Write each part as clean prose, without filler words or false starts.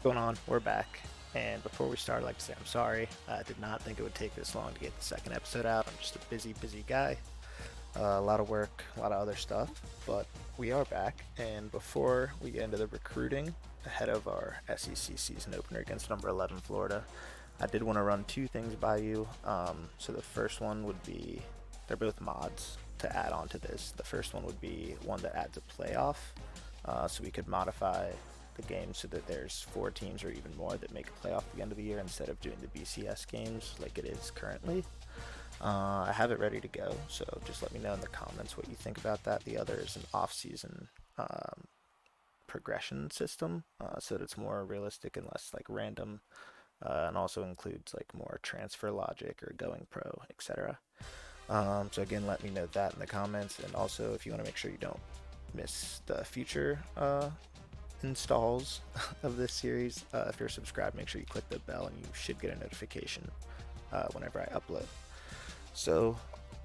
Going on? We're back. And before we start, I'd like to say I'm sorry. I did not think it would take this long to get the second episode out. I'm just a busy guy. A lot of work, a lot of other stuff. But we are back. And before we get into the recruiting ahead of our SEC season opener against number 11 Florida, I did want to run two things by you. So the first one would be, they're both mods to add on to this. The first one would be one that adds a playoff. So we could modify the game so that there's 4 teams or even more that make a playoff at the end of the year instead of doing the BCS games like it is currently. I have it ready to go, so just let me know in the comments what you think about that. The other is an off-season progression system, so that it's more realistic and less like random, and also includes like more transfer logic or going pro, etc. So again, let me know that in the comments, and also if you want to make sure you don't miss the future installs of this series, if you're subscribed, make sure you click the bell and you should get a notification whenever I upload. So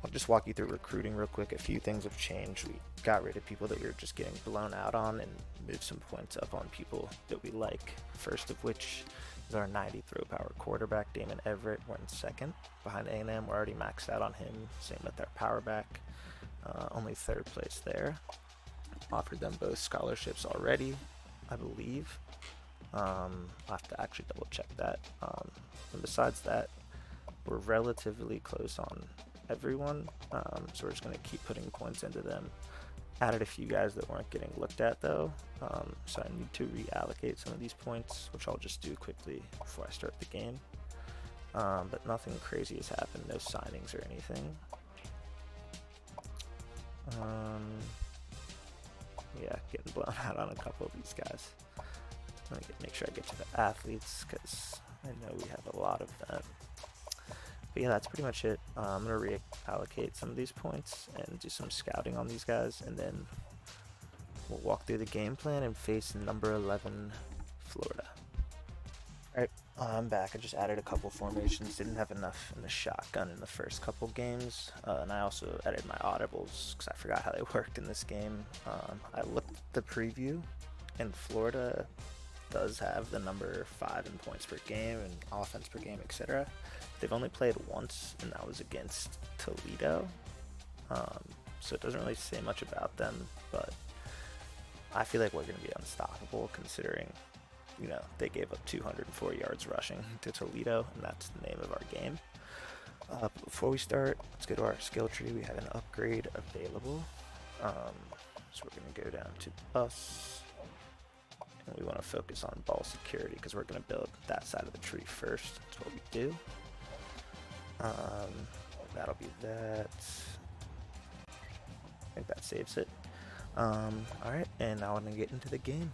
I'll just walk you through recruiting real quick. A few things have changed. We got rid of people that we were just getting blown out on and moved some points up on people that we like. First of which is our 90 throw power quarterback, Damon Everett. We're in second behind A&M. We're already maxed out on him. Same with our power back. Only third place there. Offered them both scholarships already, I believe. I'll have to actually double check that. And besides that, we're relatively close on everyone, so we're just going to keep putting points into them. Added a few guys that weren't getting looked at though, so I need to reallocate some of these points, which I'll just do quickly before I start the game. But nothing crazy has happened, no signings or anything. Yeah, getting blown out on a couple of these guys. Let me make sure I get to the athletes because I know we have a lot of them. But yeah, that's pretty much it. I'm going to reallocate some of these points and do some scouting on these guys, and then we'll walk through the game plan and face number 11 Florida. Alright, I'm back. I just added a couple formations. Didn't have enough in the shotgun in the first couple games, and I also added my audibles because I forgot how they worked in this game. I looked at the preview, and Florida does have the number 5 in points per game and offense per game, etc. They've only played once, and that was against Toledo, so it doesn't really say much about them, but I feel like we're going to be unstoppable considering, you know, they gave up 204 yards rushing to Toledo, and that's the name of our game. Before we start, let's go to our skill tree. We have an upgrade available, so we're going to go down to us, and we want to focus on ball security because we're going to build that side of the tree first. That's what we do. That'll be that. I think that saves it. Alright, and now I'm going to get into the game.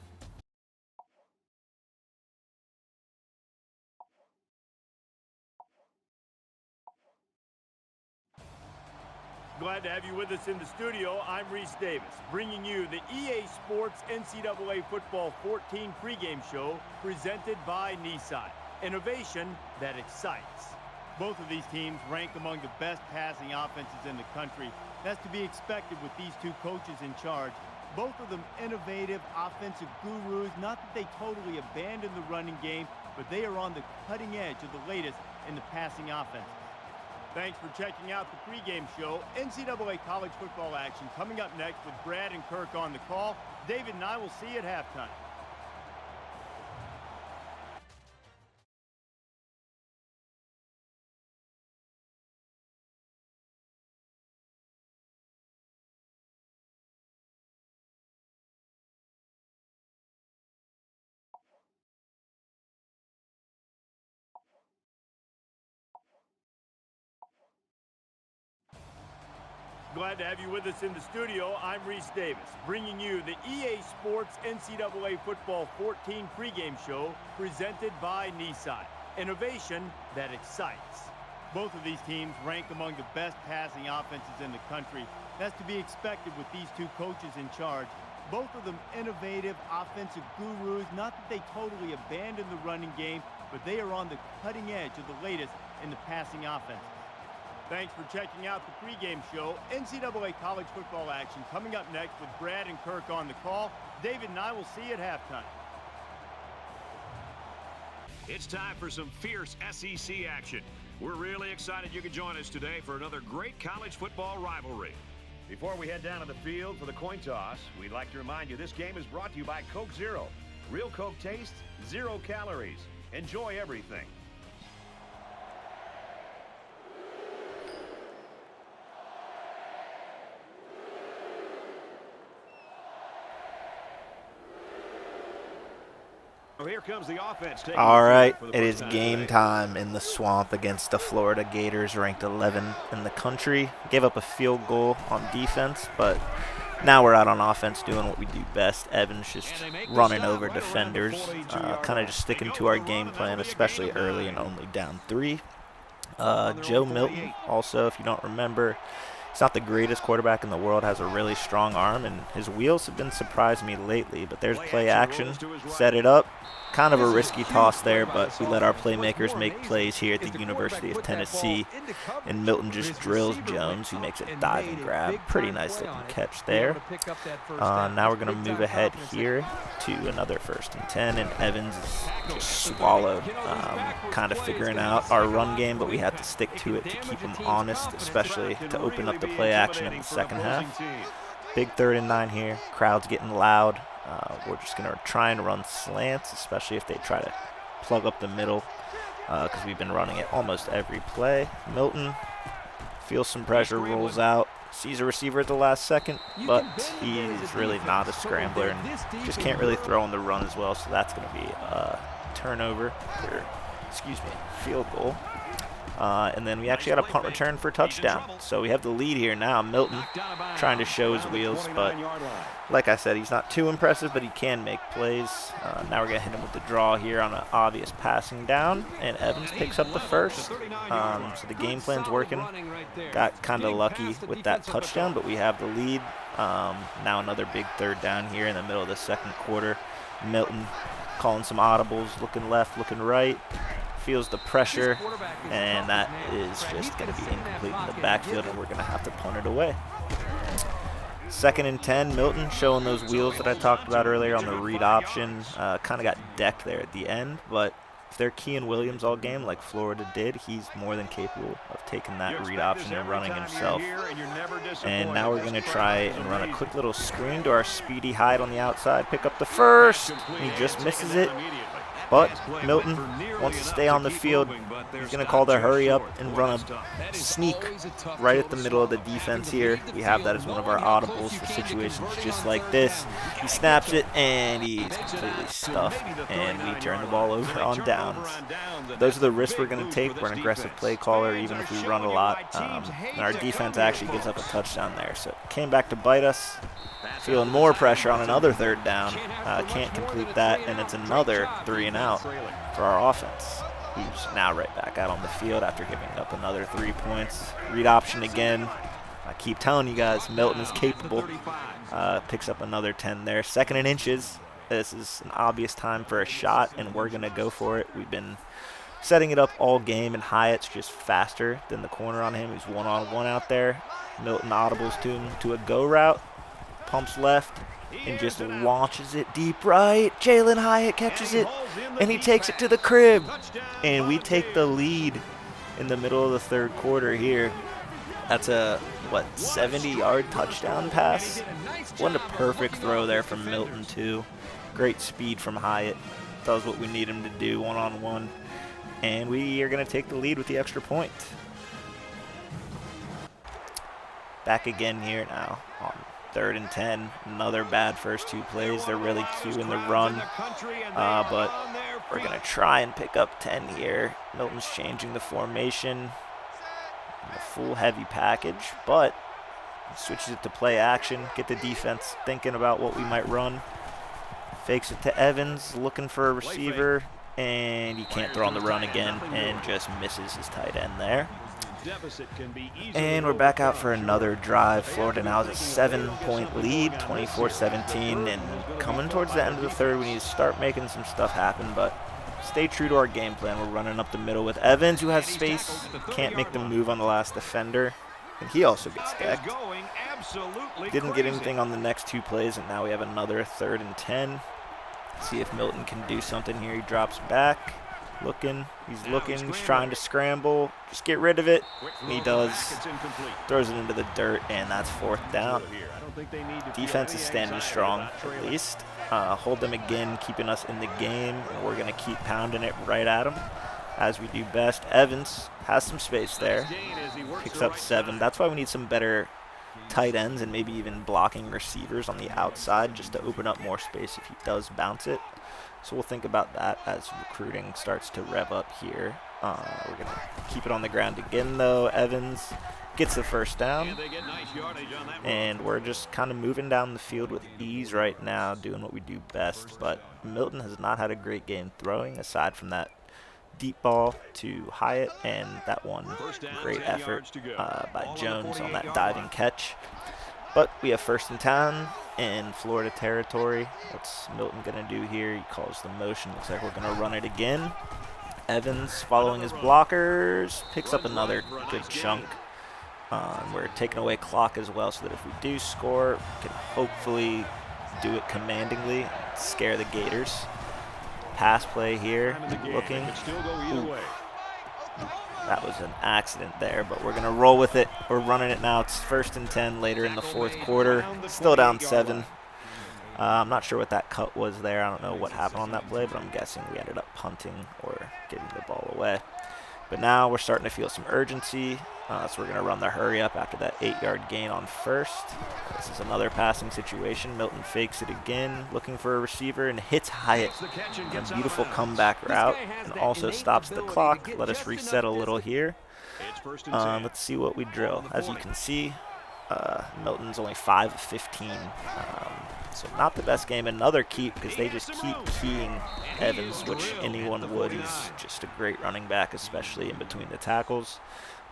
Glad to have you with us in the studio. I'm Reese Davis, bringing you the EA Sports NCAA Football 14 pregame show presented by Nissan. Innovation that excites. Both of these teams rank among the best passing offenses in the country. That's to be expected with these two coaches in charge. Both of them innovative offensive gurus. Not that they totally abandoned the running game, but they are on the cutting edge of the latest in the passing offense. Thanks for checking out the pregame show. NCAA college football action coming up next with Brad and Kirk on the call. David and I will see you at halftime. Glad to have you with us in the studio. I'm Reese Davis, bringing you the EA Sports NCAA Football 14 pregame show presented by Nissan. Innovation that excites. Both of these teams rank among the best passing offenses in the country. That's to be expected with these two coaches in charge. Both of them innovative offensive gurus. Not that they totally abandoned the running game, but they are on the cutting edge of the latest in the passing offense. Thanks for checking out the pregame show. NCAA college football action coming up next with Brad and Kirk on the call. David and I will see you at halftime. It's time for some fierce SEC action. We're really excited you could join us today for another great college football rivalry. Before we head down to the field for the coin toss, we'd like to remind you this game is brought to you by Coke Zero. Real Coke taste, 0 calories. Enjoy everything. Here comes the offense. All right, it is game time in the swamp against the Florida Gators, ranked 11th in the country. Gave up a field goal on defense, but now we're out on offense doing what we do best. Evans just running over defenders, kind of just sticking to our game plan, especially early and only down 3. Joe Milton, also, if you don't remember, he's not the greatest quarterback in the world, has a really strong arm, and his wheels have been surprising me lately. But there's play action, set it up. Kind of a risky toss there, but we let our playmakers make plays here at the University of Tennessee, and Milton just drills Jones, who makes a dive and grab. Pretty nice looking catch there. Now we're going to move ahead here to another 1st and 10, and Evans is just swallowed, kind of figuring out our run game, but we had to stick to it to keep him honest, especially to open up the play action in the second half. Big 3rd and 9 here. Crowd's getting loud. We're just going to try and run slants, especially if they try to plug up the middle, because we've been running it almost every play. Milton feels some pressure, rolls out, sees a receiver at the last second, but he's really not a scrambler and just can't really throw on the run as well, so that's going to be a turnover, or, field goal. And then we actually got a punt return for a touchdown. So we have the lead here now. Milton trying to show his wheels, but like I said, he's not too impressive, but he can make plays. Now we're going to hit him with the draw here on an obvious passing down, and Evans picks up the first. So the game plan's working. Got kind of lucky with that touchdown, but we have the lead. Now another big 3rd down here in the middle of the second quarter. Milton calling some audibles, looking left, looking right. Feels the pressure, and that is just going to be incomplete in the backfield, and we're going to have to punt it away. 2nd and 10, Milton showing those wheels that I talked about earlier on the read option. Kind of got decked there at the end, but if they're Kean Williams all game like Florida did, he's more than capable of taking that read option and running himself. And now we're going to try and run a quick little screen to our speedy Hyde on the outside, pick up the first. He just misses it. But Milton wants to stay on the field. He's going to call the hurry up and run a sneak right at the middle of the defense here. We have that as one of our audibles for situations just like this. He snaps it, and he's completely stuffed, and we turn the ball over on downs. Those are the risks we're going to take. We're an aggressive play caller, even if we run a lot. And our defense actually gives up a touchdown there. So it came back to bite us. Feeling more pressure on another 3rd down. Can't complete that, and it's another 3 and out for our offense, who's now right back out on the field after giving up another 3 points. Read option again. I keep telling you guys, Milton is capable. Picks up another 10 there. 2nd and inches. This is an obvious time for a shot, and we're going to go for it. We've been setting it up all game, and Hyatt's just faster than the corner on him. He's one-on-one out there. Milton audibles to him to a go route. Pumps left and just launches it deep right. Jalen Hyatt catches it, and he takes it to the crib. And we take the lead in the middle of the 3rd quarter here. That's a, 70-yard touchdown pass? What a perfect throw there from Milton, too. Great speed from Hyatt. Does what we need him to do, one-on-one. And we are going to take the lead with the extra point. Back again here now on 3rd and 10. Another bad first 2 plays. They're really cueing the run, but we're going to try and pick up 10 here. Milton's changing the formation, a full heavy package, but switches it to play action, get the defense thinking about what we might run. Fakes it to Evans, looking for a receiver, and he can't throw on the run again and just misses his tight end there. And we're back out for another drive. Florida now has a 7-point lead, 24-17, and coming towards the end of the 3rd, we need to start making some stuff happen, but stay true to our game plan. We're running up the middle with Evans, who has space, can't make the move on the last defender, and he also gets decked. Didn't get anything on the next 2 plays, and now we have another 3rd and 10. See if Milton can do something here. He drops back. Looking. He's Now looking. He's trying to scramble. Just get rid of it. And he does. Throws it into the dirt, and that's fourth down. Defense is standing strong, at least. Hold them again, keeping us in the game, and we're going to keep pounding it right at them, as we do best. Evans has some space there. Picks up 7. That's why we need some better tight ends and maybe even blocking receivers on the outside just to open up more space if he does bounce it. So we'll think about that as recruiting starts to rev up here. We're going to keep it on the ground again, though. Evans gets the first down. And we're just kind of moving down the field with ease right now, doing what we do best. But Milton has not had a great game throwing, aside from that deep ball to Hyatt and that one great effort by Jones on that diving catch. But we have first and 10 in Florida territory. What's Milton going to do here? He calls the motion. Looks like we're going to run it again. Evans, following his blockers, picks up another good chunk. We're taking away clock as well, so that if we do score, we can hopefully do it commandingly and scare the Gators. Pass play here, looking. Ooh. That was an accident there, but we're going to roll with it. We're running it now. It's first and 10 later in the fourth quarter. Still down 7. I'm not sure what that cut was there. I don't know what happened on that play, but I'm guessing we ended up punting or giving the ball away. But now we're starting to feel some urgency, so we're going to run the hurry up after that 8-yard gain on first. This is another passing situation. Milton fakes it again, looking for a receiver, and hits Hyatt on a beautiful comeback route, and also stops the clock. Let us reset a little here. Let's see what we drill. As you can see, Milton's only 5 of 15. So not the best game. Another keep because they just keep keying Evans, which anyone would. He's just a great running back, especially in between the tackles.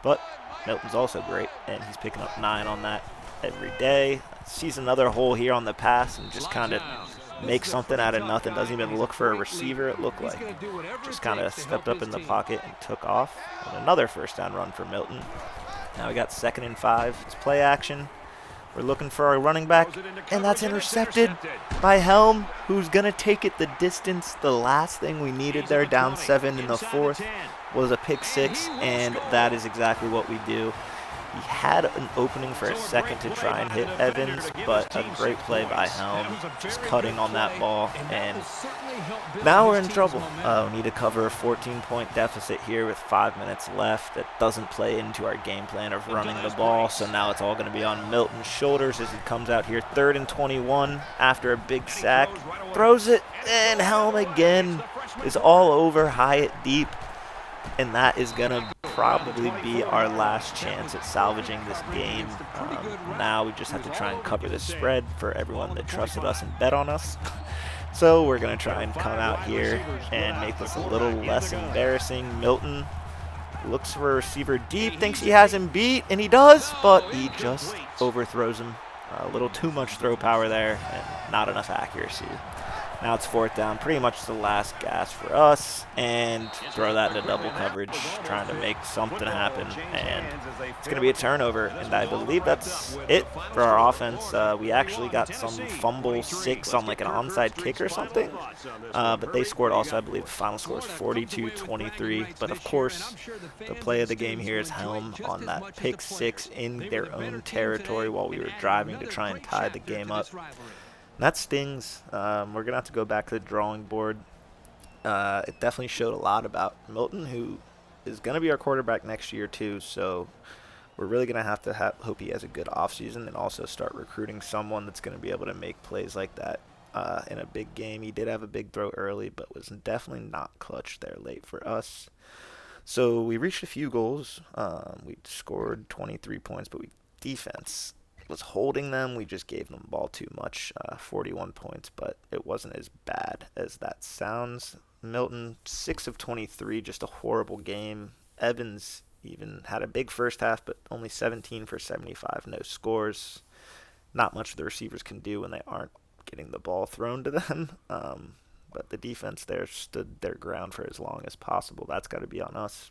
But Milton's also great, and he's picking up 9 on that every day. Sees another hole here on the pass and just kind of makes something out of nothing. Doesn't even look for a receiver, it looked like. Just kind of stepped up in the pocket and took off. And another first down run for Milton. Now we got 2nd and 5. It's play action. We're looking for our running back, and that's intercepted by Helm, who's going to take it the distance. The last thing we needed there, down 7 in the fourth, was a pick 6, and that is exactly what we do. He had an opening for a second to try and hit Evans, but a great play by Helm, just cutting on that ball, and now we're in trouble. We need to cover a 14-point deficit here with 5 minutes left. That doesn't play into our game plan of running the ball, so now it's all going to be on Milton's shoulders as he comes out here. 3rd and 21 after a big sack. Throws it, and Helm again is all over Hyatt deep. And that is going to probably be our last chance at salvaging this game. Now we just have to try and cover the spread for everyone that trusted us and bet on us. So we're going to try and come out here and make this a little less embarrassing. Milton looks for a receiver deep, thinks he has him beat, and he does, but he just overthrows him. A little too much throw power there and not enough accuracy. Now it's 4th down, pretty much the last gas for us, and throw that into double coverage, trying to make something happen, and it's going to be a turnover, and I believe that's it for our offense. We actually got some fumble 6 on like an onside kick or something, but they scored also. I believe the final score is 42-23, but of course, the play of the game here is Helm on that pick 6 in their own territory while we were driving to try and tie the game up. That stings. We're going to have to go back to the drawing board. It definitely showed a lot about Milton, who is going to be our quarterback next year too, so we're really going to have to hope he has a good offseason and also start recruiting someone that's going to be able to make plays like that in a big game. He did have a big throw early, but was definitely not clutch there late for us. So we reached a few goals. We scored 23 points, but defense was holding them. We just gave them the ball too much, 41 points, but it wasn't as bad as that sounds. Milton, 6 of 23, just a horrible game. Evans even had a big first half, but only 17 for 75, no scores. Not much the receivers can do when they aren't getting the ball thrown to them. But the defense there stood their ground for as long as possible. That's got to be on us.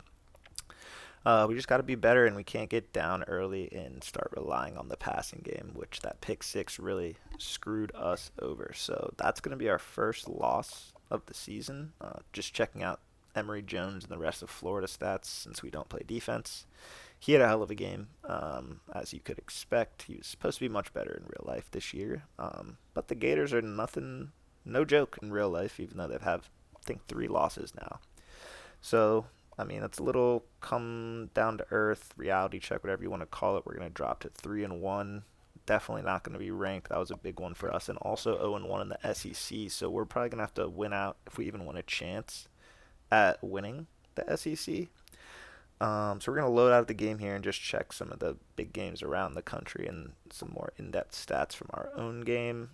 We just got to be better, and we can't get down early and start relying on the passing game, which that pick 6 really screwed us over. So that's going to be our first loss of the season. Just checking out Emory Jones and the rest of Florida stats since we don't play defense. He had a hell of a game, as you could expect. He was supposed to be much better in real life this year. But the Gators are no joke in real life, even though they've had, I think, 3 losses now. So, I mean, it's a little come down to earth, reality check, whatever you want to call it. We're going to drop to 3-1. Definitely not going to be ranked. That was a big one for us. And also 0-1 in the SEC. So we're probably going to have to win out if we even want a chance at winning the SEC. So we're going to load out the game here and just check some of the big games around the country and some more in-depth stats from our own game.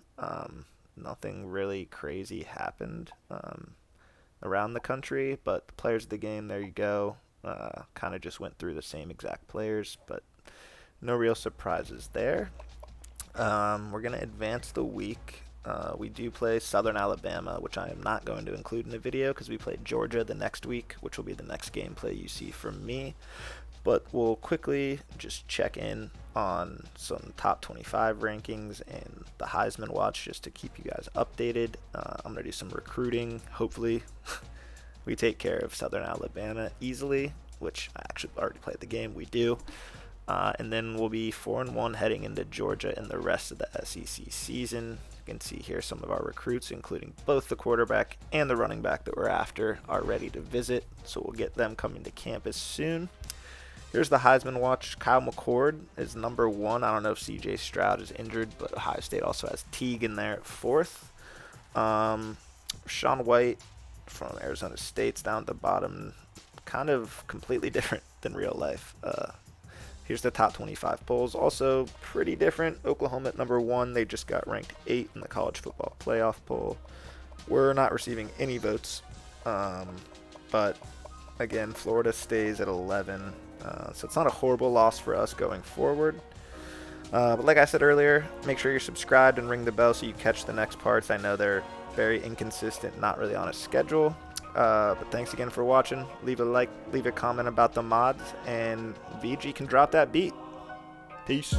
Nothing really crazy happened around the country, but the players of the game, there you go. Kind of just went through the same exact players, but no real surprises there. We're going to advance the week. We do play Southern Alabama, which I am not going to include in the video because we play Georgia the next week, which will be the next gameplay you see from me. But we'll quickly just check in on some top 25 rankings and the Heisman watch just to keep you guys updated. I'm going to do some recruiting. Hopefully we take care of Southern Alabama easily, which I actually already played the game. We do. And then we'll be 4-1 heading into Georgia in the rest of the SEC season. You can see here some of our recruits, including both the quarterback and the running back that we're after, are ready to visit. So we'll get them coming to campus soon. Here's the Heisman watch. Kyle McCord is number 1. I don't know if CJ Stroud is injured, but Ohio State also has Teague in there at 4th. Sean White from Arizona State's down at the bottom. Kind of completely different than real life. Here's the top 25 polls. Also pretty different. Oklahoma at number 1. They just got ranked 8 in the college football playoff poll. We're not receiving any votes. But again, Florida stays at 11. So it's not a horrible loss for us going forward. But like I said earlier, make sure you're subscribed and ring the bell so you catch the next parts. I know they're very inconsistent, not really on a schedule. But thanks again for watching. Leave a like, leave a comment about the mods, and VG can drop that beat. Peace.